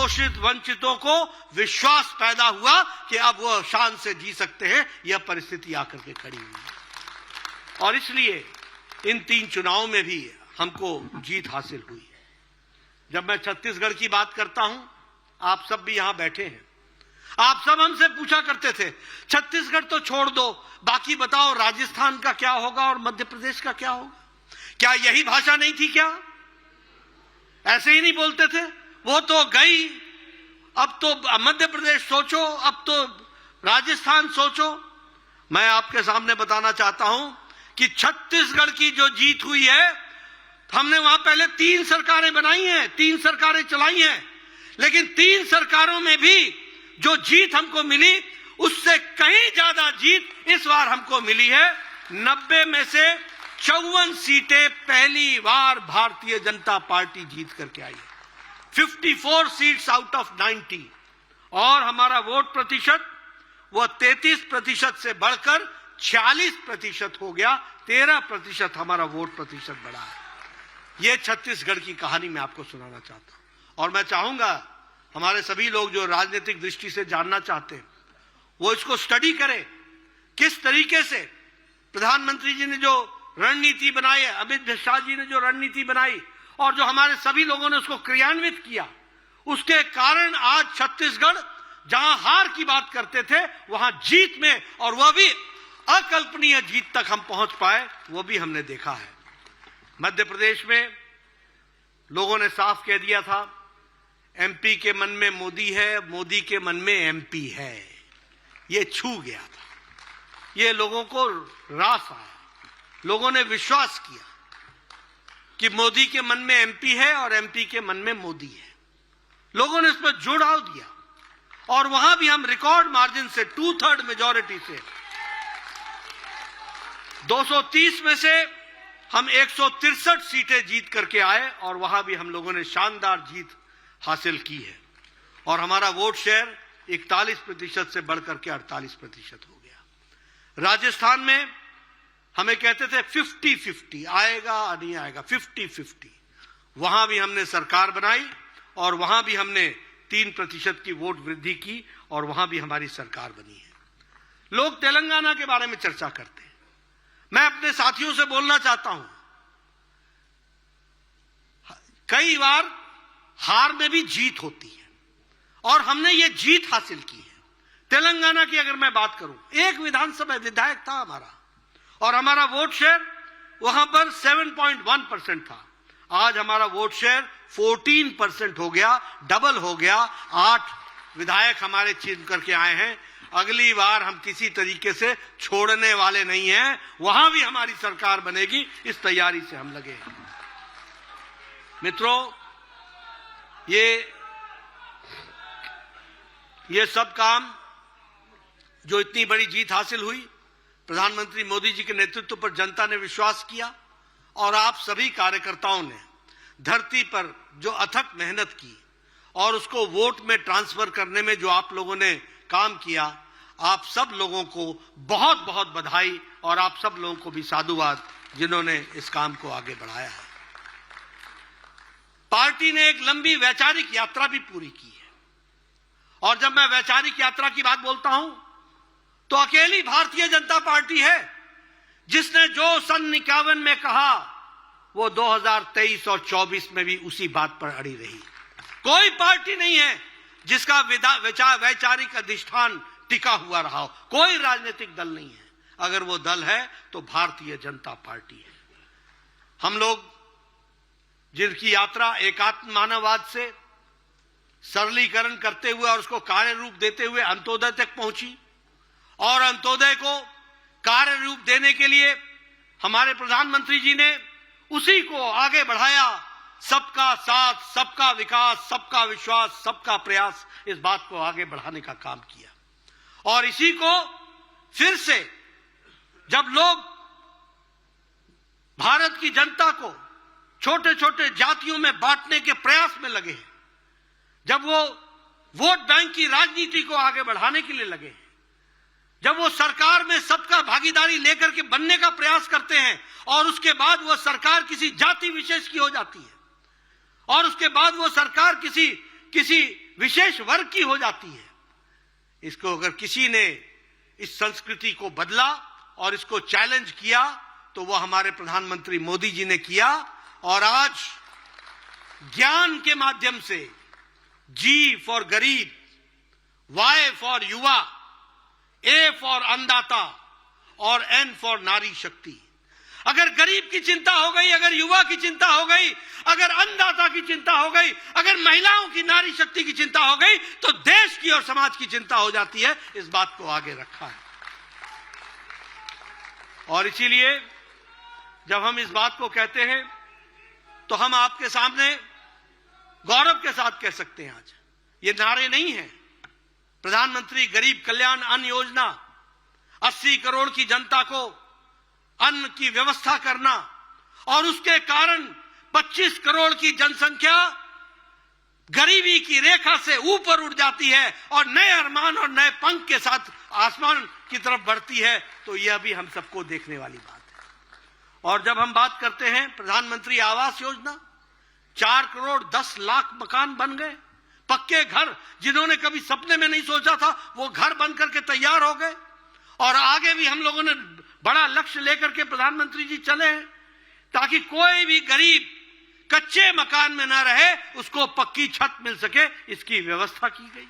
शोषित वंचितों को विश्वास पैदा हुआ कि अब वो शान से जी सकते हैं। यह परिस्थिति आकर के खड़ी हुई है और इसलिए इन 3 चुनावों में भी हमको जीत हासिल हुई है। जब मैं छत्तीसगढ़ की बात करता हूं, आप सब भी यहां बैठे हैं, आप सब हमसे पूछा करते थे छत्तीसगढ़ तो छोड़ दो, बाकी बताओ राजस्थान का क्या होगा और मध्य प्रदेश का क्या होगा? क्या यही भाषा नहीं थी क्या? ऐसे ही नहीं बोलते थे? वो तो गई, अब तो मध्य प्रदेश सोचो, अब तो राजस्थान सोचो। मैं आपके सामने बताना चाहता हूं कि छत्तीसगढ़ की जो जीत हुई है, हमने वहां पहले 3 सरकारें बनाई हैं, 3 सरकारें चलाई हैं, लेकिन 3 सरकारों में भी जो जीत हमको मिली उससे कहीं ज्यादा जीत इस बार हमको मिली है। 90 में से 54 सीटें पहली बार भारतीय जनता पार्टी जीत करके आई है, 54 सीट्स आउट ऑफ 90। और हमारा वोट प्रतिशत वो 33% से बढ़कर 46% हो गया, 13% हमारा वोट प्रतिशत बढ़ा है। यह छत्तीसगढ़ की कहानी मैं आपको सुनाना चाहता हूं और मैं चाहूंगा हमारे सभी लोग जो राजनीतिक दृष्टि से जानना चाहते हैं वो इसको स्टडी करें, किस तरीके से प्रधानमंत्री जी ने जो रणनीति बनाई है, अमित शाह जी ने जो रणनीति बनाई और जो हमारे सभी लोगों ने उसको क्रियान्वित किया, उसके कारण आज छत्तीसगढ़ जहां हार की बात करते थे वहां जीत में, और वह भी अकल्पनीय जीत तक हम पहुंच पाए, वो भी हमने देखा है। मध्य प्रदेश में लोगों ने साफ कह दिया था एमपी के मन में मोदी है, मोदी के मन में एमपी है। ये छू गया था, ये लोगों को रास आया, लोगों ने विश्वास किया कि मोदी के मन में एमपी है और एमपी के मन में मोदी है। लोगों ने इस पर जुड़ाव दिया और वहां भी हम रिकॉर्ड मार्जिन से 2/3 मेजॉरिटी से 230 में से हम 163 सीटें जीत करके आए और वहां भी हम लोगों ने शानदार जीत हासिल की है और हमारा वोट शेयर 41% से बढ़कर के 48% हो गया। राजस्थान में हमें कहते थे 50-50 आएगा नहीं आएगा, 50-50, वहां भी हमने सरकार बनाई और वहां भी हमने 3% की वोट वृद्धि की और वहां भी हमारी सरकार बनी है। लोग तेलंगाना के बारे में चर्चा करते हैं, मैं अपने साथियों से बोलना चाहता हूं, कई बार हार में भी जीत होती है और हमने ये जीत हासिल की है। तेलंगाना की अगर मैं बात करूं, एक विधानसभा विधायक था हमारा और हमारा वोट शेयर वहां पर 7.1% था। आज हमारा वोट शेयर 14% हो गया, डबल हो गया। 8 विधायक हमारे चुन करके आए हैं। अगली बार हम किसी तरीके से छोड़ने वाले नहीं हैं, वहां भी हमारी सरकार बनेगी, इस तैयारी से हम लगे हैं। मित्रों, ये सब काम जो इतनी बड़ी जीत हासिल हुई, प्रधानमंत्री मोदी जी के नेतृत्व पर जनता ने विश्वास किया और आप सभी कार्यकर्ताओं ने धरती पर जो अथक मेहनत की और उसको वोट में ट्रांसफर करने में जो आप लोगों ने काम किया, आप सब लोगों को बहुत बहुत बधाई और आप सब लोगों को भी साधुवाद जिन्होंने इस काम को आगे बढ़ाया है। पार्टी ने एक लंबी वैचारिक यात्रा भी पूरी की है और जब मैं वैचारिक यात्रा की बात बोलता हूं तो अकेली भारतीय जनता पार्टी है जिसने जो सन 51 में कहा वो 2023 और 24 में भी उसी बात पर अड़ी रही। कोई पार्टी नहीं है जिसका वैचारिक अधिष्ठान टिका हुआ रहा हो, कोई राजनीतिक दल नहीं है। अगर वो दल है तो भारतीय जनता पार्टी है। हम लोग जिनकी यात्रा एकात्म मानववाद से सरलीकरण करते हुए और उसको कार्य रूप देते हुए अंत्योदय तक पहुंची और अंत्योदय को कार्य रूप देने के लिए हमारे प्रधानमंत्री जी ने उसी को आगे बढ़ाया। सबका साथ, सबका विकास, सबका विश्वास, सबका प्रयास, इस बात को आगे बढ़ाने का काम किया और इसी को फिर से जब लोग भारत की जनता को छोटे छोटे जातियों में बांटने के प्रयास में लगे हैं, जब वो वोट बैंक की राजनीति को आगे बढ़ाने के लिए लगे हैं, जब वो सरकार में सबका भागीदारी लेकर के बनने का प्रयास करते हैं और उसके बाद वो सरकार किसी जाति विशेष की हो जाती है और उसके बाद वो सरकार किसी किसी विशेष वर्ग की हो जाती है। इसको अगर किसी ने इस संस्कृति को बदला और इसको चैलेंज किया तो वो हमारे प्रधानमंत्री मोदी जी ने किया। और आज ज्ञान के माध्यम से जी फॉर गरीब, वाई फॉर युवा, ए फॉर अन्नदाता और एन फॉर नारी शक्ति। अगर गरीब की चिंता हो गई, अगर युवा की चिंता हो गई, अगर अन्नदाता की चिंता हो गई, अगर महिलाओं की नारी शक्ति की चिंता हो गई, तो देश की और समाज की चिंता हो जाती है। इस बात को आगे रखा है। और इसीलिए जब हम इस बात को कहते हैं तो हम आपके सामने गौरव के साथ कह सकते हैं, आज ये नारे नहीं हैं। प्रधानमंत्री गरीब कल्याण अन्न योजना, 80 करोड़ की जनता को अन्न की व्यवस्था करना और उसके कारण 25 करोड़ की जनसंख्या गरीबी की रेखा से ऊपर उठ जाती है और नए अरमान और नए पंख के साथ आसमान की तरफ बढ़ती है, तो यह भी हम सबको देखने वाली बात है। और जब हम बात करते हैं प्रधानमंत्री आवास योजना, 4 करोड़ 10 लाख मकान बन गए, पक्के घर, जिन्होंने कभी सपने में नहीं सोचा था वो घर बन करके तैयार हो गए। और आगे भी हम लोगों ने बड़ा लक्ष्य लेकर के प्रधानमंत्री जी चले हैं ताकि कोई भी गरीब कच्चे मकान में ना रहे, उसको पक्की छत मिल सके, इसकी व्यवस्था की गई।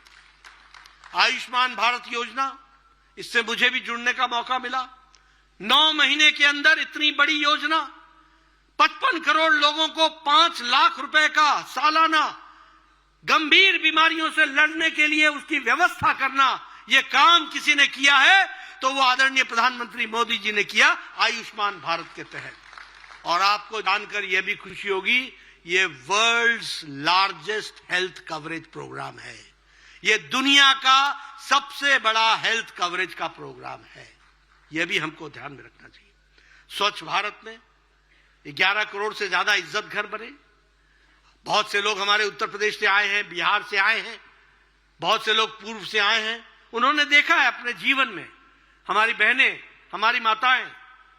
आयुष्मान भारत योजना, इससे मुझे भी जुड़ने का मौका मिला। 9 महीने के अंदर इतनी बड़ी योजना, 55 करोड़ लोगों को 5 लाख रुपए का सालाना गंभीर बीमारियों से लड़ने के लिए उसकी व्यवस्था करना, यह काम किसी ने किया है तो वो आदरणीय प्रधानमंत्री मोदी जी ने किया आयुष्मान भारत के तहत। और आपको जानकर यह भी खुशी होगी, ये world's largest health coverage program है। ये दुनिया का सबसे बड़ा हेल्थ कवरेज का प्रोग्राम है। यह भी हमको ध्यान में रखना चाहिए। स्वच्छ भारत में 11 करोड़ से ज्यादा इज्जत घर बने। बहुत से लोग हमारे उत्तर प्रदेश से आए हैं, बिहार से आए हैं, बहुत से लोग पूर्व से आए हैं। उन्होंने देखा है अपने जीवन में हमारी बहनें, हमारी माताएं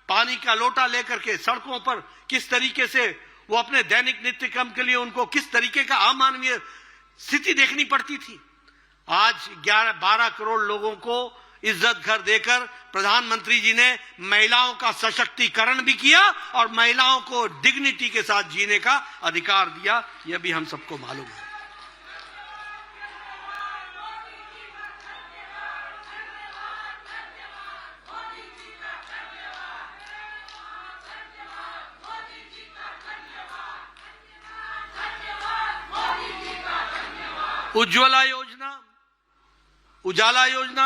पानी का लोटा लेकर के सड़कों पर किस तरीके से वो अपने दैनिक नित्य कर्म के लिए उनको किस तरीके का अमानवीय स्थिति देखनी पड़ती थी। आज 11-12 करोड़ लोगों को इज्जत घर देकर प्रधानमंत्री जी ने महिलाओं का सशक्तिकरण भी किया और महिलाओं को डिग्निटी के साथ जीने का अधिकार दिया। यह भी हम सबको मालूम है। उज्ज्वला योजना, उजाला योजना,